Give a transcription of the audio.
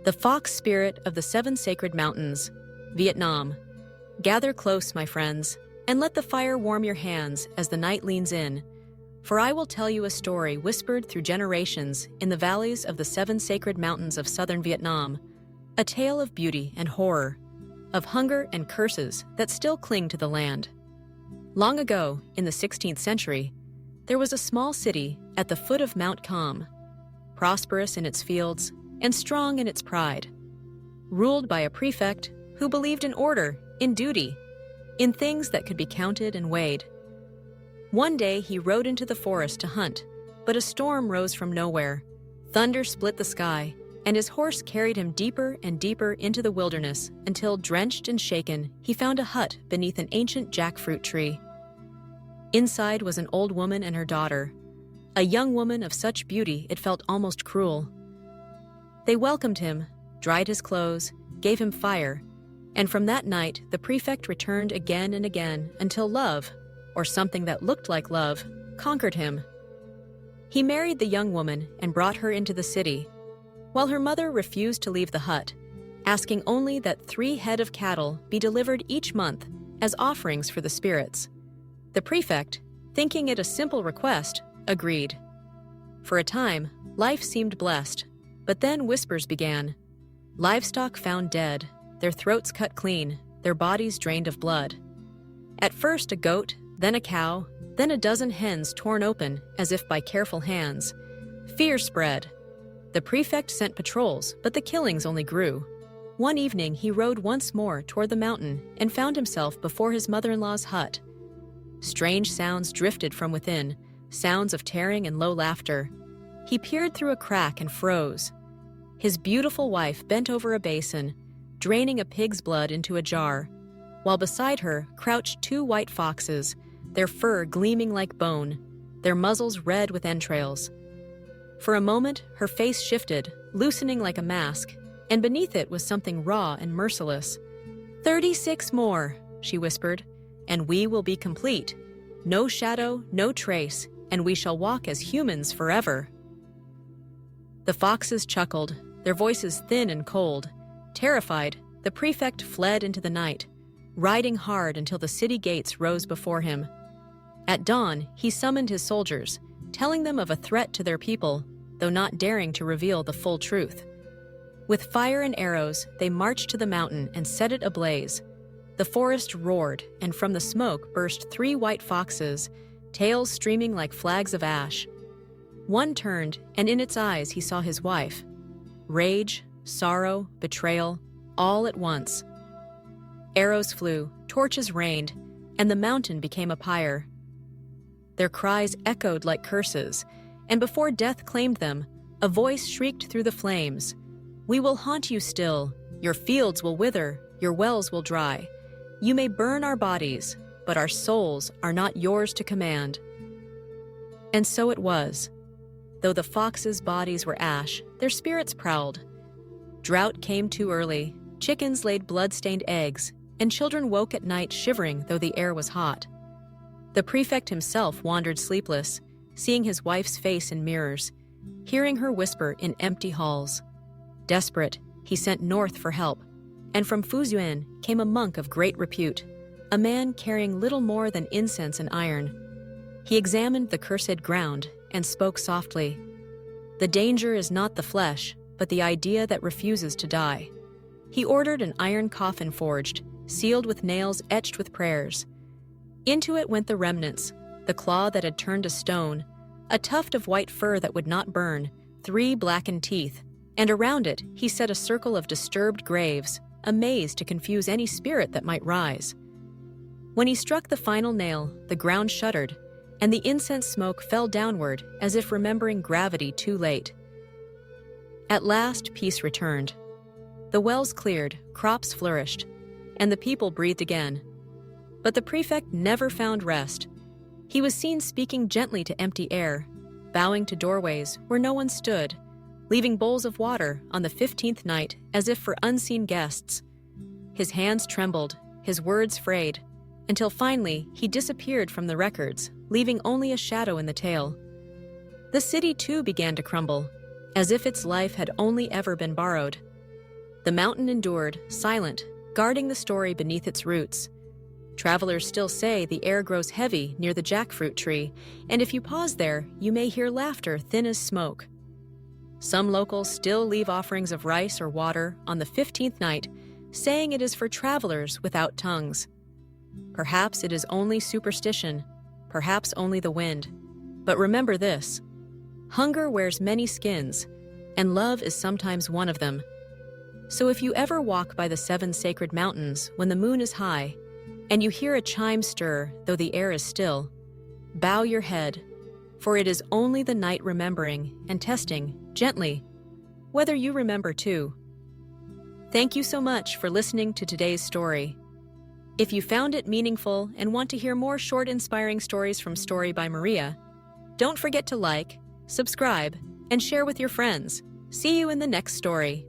The fox spirit of the seven sacred mountains, Vietnam. Gather close, my friends, and let the fire warm your hands as the night leans in, for I will tell you a story whispered through generations in the valleys of the seven sacred mountains of southern Vietnam, a tale of beauty and horror, of hunger and curses that still cling to the land. Long ago, in the 16th century, there was a small city at the foot of Mount Cấm, prosperous in its fields and strong in its pride, ruled by a prefect who believed in order, in duty, in things that could be counted and weighed. One day he rode into the forest to hunt, but a storm rose from nowhere. Thunder split the sky, and his horse carried him deeper and deeper into the wilderness until, drenched and shaken, he found a hut beneath an ancient jackfruit tree. Inside was an old woman and her daughter, a young woman of such beauty it felt almost cruel. They welcomed him, dried his clothes, gave him fire, and from that night the prefect returned again and again until love, or something that looked like love, conquered him. He married the young woman and brought her into the city, while her mother refused to leave the hut, asking only that 3 head of cattle be delivered each month as offerings for the spirits. The prefect, thinking it a simple request, agreed. For a time, life seemed blessed, but then whispers began. Livestock found dead, their throats cut clean, their bodies drained of blood. At first a goat, then a cow, then a dozen hens torn open as if by careful hands. Fear spread. The prefect sent patrols, but the killings only grew. One evening he rode once more toward the mountain and found himself before his mother-in-law's hut. Strange sounds drifted from within, sounds of tearing and low laughter. He peered through a crack and froze. His beautiful wife bent over a basin, draining a pig's blood into a jar, while beside her crouched 2 white foxes, their fur gleaming like bone, their muzzles red with entrails. For a moment, her face shifted, loosening like a mask, and beneath it was something raw and merciless. 36 more, she whispered, and we will be complete. No shadow, no trace, and we shall walk as humans forever. The foxes chuckled, their voices thin and cold. Terrified, the prefect fled into the night, riding hard until the city gates rose before him. At dawn, he summoned his soldiers, telling them of a threat to their people, though not daring to reveal the full truth. With fire and arrows, they marched to the mountain and set it ablaze. The forest roared, and from the smoke burst 3 white foxes, tails streaming like flags of ash. One turned, and in its eyes he saw his wife. Rage, sorrow, betrayal, all at once. Arrows flew, torches rained, and the mountain became a pyre. Their cries echoed like curses, and before death claimed them, a voice shrieked through the flames. We will haunt you still. Your fields will wither, your wells will dry. You may burn our bodies, but our souls are not yours to command. And so it was. Though the foxes' bodies were ash, their spirits prowled. Drought came too early, chickens laid blood-stained eggs, and children woke at night shivering though the air was hot. The prefect himself wandered sleepless, seeing his wife's face in mirrors, hearing her whisper in empty halls. Desperate, he sent north for help, and from Phú Xuân came a monk of great repute, a man carrying little more than incense and iron. He examined the cursed ground and spoke softly. The danger is not the flesh, but the idea that refuses to die. He ordered an iron coffin forged, sealed with nails etched with prayers. Into it went the remnants, the claw that had turned to stone, a tuft of white fur that would not burn, 3 blackened teeth, and around it he set a circle of disturbed graves, a maze to confuse any spirit that might rise. When he struck the final nail, the ground shuddered, and the incense smoke fell downward as if remembering gravity too late. At last, peace returned. The wells cleared, crops flourished, and the people breathed again. But the prefect never found rest. He was seen speaking gently to empty air, bowing to doorways where no one stood, leaving bowls of water on the 15th night as if for unseen guests. His hands trembled, his words frayed, until finally he disappeared from the records, leaving only a shadow in the tale. The city too began to crumble, as if its life had only ever been borrowed. The mountain endured, silent, guarding the story beneath its roots. Travelers still say the air grows heavy near the jackfruit tree, and if you pause there, you may hear laughter thin as smoke. Some locals still leave offerings of rice or water on the 15th night, saying it is for travelers without tongues. Perhaps it is only superstition, perhaps only the wind. But remember this: hunger wears many skins, and love is sometimes one of them. So if you ever walk by the 7 sacred mountains when the moon is high, and you hear a chime stir though the air is still, bow your head, for it is only the night remembering and testing, gently, whether you remember too. Thank you so much for listening to today's story. If you found it meaningful and want to hear more short, inspiring stories from Story by Maria, don't forget to like, subscribe, and share with your friends. See you in the next story.